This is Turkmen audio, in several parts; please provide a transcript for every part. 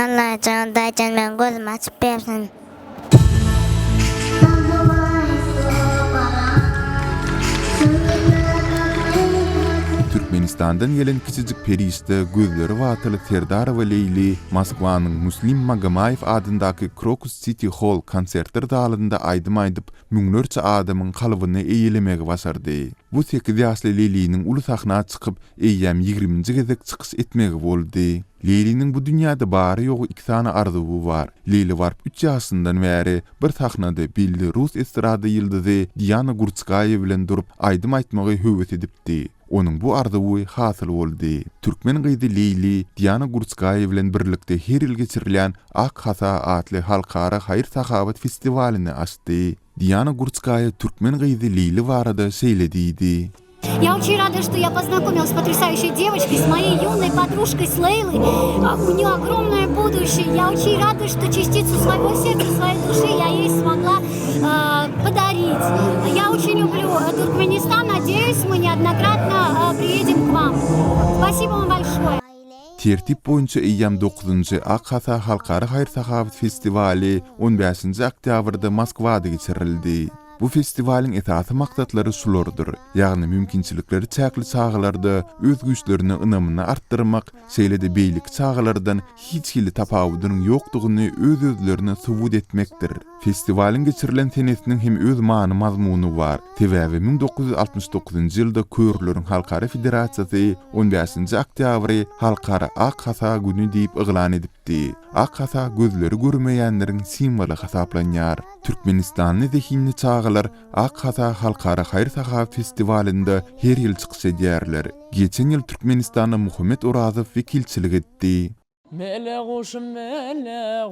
Anlayacağın daycan ben gözümü açıp versin. Türkmenistan'dan gelen kiçicik perişte gözleri watyly Serdar ve Leyli Moskvanyň Muslim Magamayev adyndaky Crocus City Hall konsertler zalynda aýdym aýdyp müňlerçe adamyň kalbyny eýilemegi başardy. Bu 8 ýaşly Leyli'niň uly sahna çykyp eýýäm 20-nji gezek çykys etmegi boldy. Leyli'nin bu dünyada bary ýogy 2 tane arzuwy bar. Leyli warp 3 ýaşyndan bäri bir sahnada bildi Rus estrada ýyldyzy Diana Gurtskaya bilen durup aýdym aýtmagy höwet edipdi. Onun bu arzuwy hasyl boldy. Türkmen gyzy Leyli Diana Gurtskaya bilen birlikde her ýyl geçirilen Ak Hasa adly halkara hayır sahabat festivalini açdy. Diana Gurtskaya Türkmen gyzy Leyli barada şeýlediydi. Я очень рада, что я познакомилась с потрясающей девочкой, с моей юной подружкой, с Лейлой. У нее огромное будущее. Я очень рада, что частицу своего сердца, своей души я ей смогла подарить. Я очень люблю Туркменистан. Надеюсь, мы неоднократно приедем к вам. Спасибо вам большое. Tertip boýunça eýýäm 9-njy Ak Hasa halkara hayır sahabat festivali 15-nji oktýabrda Moskvada geçirildi. Bu festivaliň esasy maksatlary şulardyr. Ýagny mümkinçilikleri çäkli çağlarda öz güýçlerini ynamyny artdyrmak, şeýle-de beýlik çağlardan hiç hili tapawudynyň ýokdugyny öz-özlerine subut etmekdir. Festivaliň geçirilen senesiniň hem öz many mazmuny bar. Sebäbi 1969-njy ýylda Köýürleriň Halkara Federasiýasy 15-nji oktýabry Halkara Ak Hasa güni diýip eglan edipdi. Ak Hasa gözleri görmeýänleriň simboly hasaplanýar. Türkmenistanyň zehinli çağlar Ak Hasa halkara hayır sahabat festivalinde her ýyl çykyş edýärler. Geçen ýyl Türkmenistanyň Muhammed Orazow wekilçilik etdi. Mele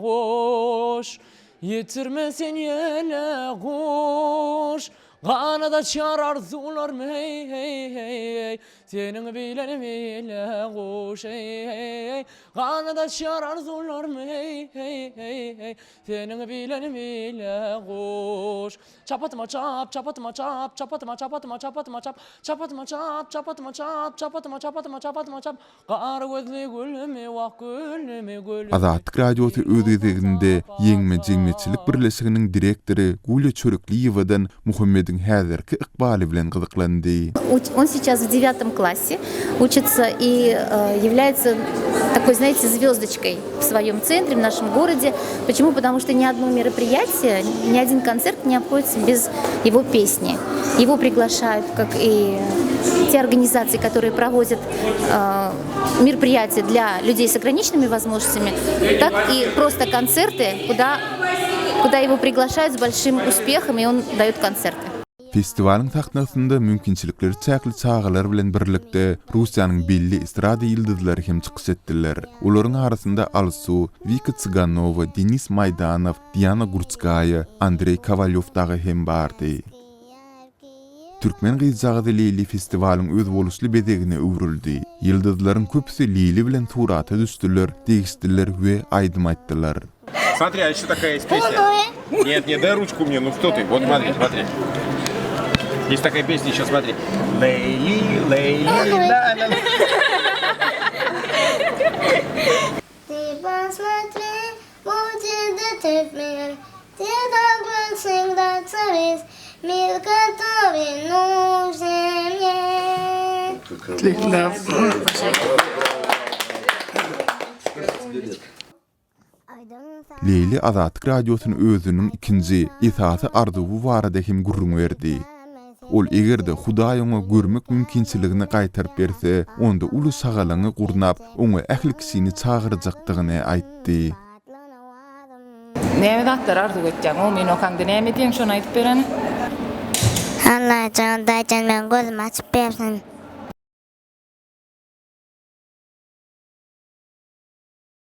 goş, yitirmesen yele goş. Kanada çar arzular hey hey hey, senin bilen mele goş hey hey. Kanada çar arzular hey hey hey, senin bilen mele goş. Çapatıma çap, çapatıma çap, çapatıma çapatıma çapatıma çap, çapatıma çap, çapatıma çap, çapatıma çapatıma çapatıma çap. Kar gözlü gülüme wak gülüme gülüme. Azatlyk Radiosu öz gezeginde Yeňme Jemgyýetçilik birleşiginiň direktori Gulya Çörekliýewadan Muhammedin häzirki ykbaly bilen gyzyklandy. Он сейчас в 9 классе учится и является такой, знаете, звездочкой в своем центре, в нашем городе. Почему? Потому что ни одно мероприятие, ни один концерт не обходится без его песни. Его приглашают, как и те организации, которые проводят мероприятия для людей с ограниченными возможностями, так и просто концерты, куда его приглашают с большим успехом, и он дает концерты. Festivaliň tahtnasynda mümkinçilikleri çäkli çağlar bilen birlikde Russiýanyň belli estrada ýyldyzlary hem çykyş etdiler. Olaryň arasynda Alsu, Vika Tsiganova, Denis Maydanow, Diana Gurtskaya, Andrey Kovalýov dagy hem bardy. Türkmen gyýjagy Leyli festivaliň öz boluşly bezegine öwrüldi. Ýyldyzlaryň köpüsi Leyli bilen surata düşdiler, degişdiler we aýdym aýtdylar. Смотри, а еще такая есть песня. Нет, дай ручку мне, ну кто ты? Вот смотри. Есть такая песня, еще смотри. Лейли, Лейли, ла-ла-ла. Ты посмотри, будет этот мир, где добро всегда царит, мир, который нужен мне. Leyli Azatlyk Radiosynyň özüniň ikinji esasy arzuwy barada hem gurrun berdi. Ol egerde Hudaý oňa görmek mümkinçiligini gaýtaryp berse, onda uly sagalaňy gurnap, oňa ähli kişini çağırjakdygyny aýtdy. Näme datlar arzu etjäň? O meni okaňda näme diýen şonu aýdyp bereni? Anlayacağın daycan ben gözümü açıp versin.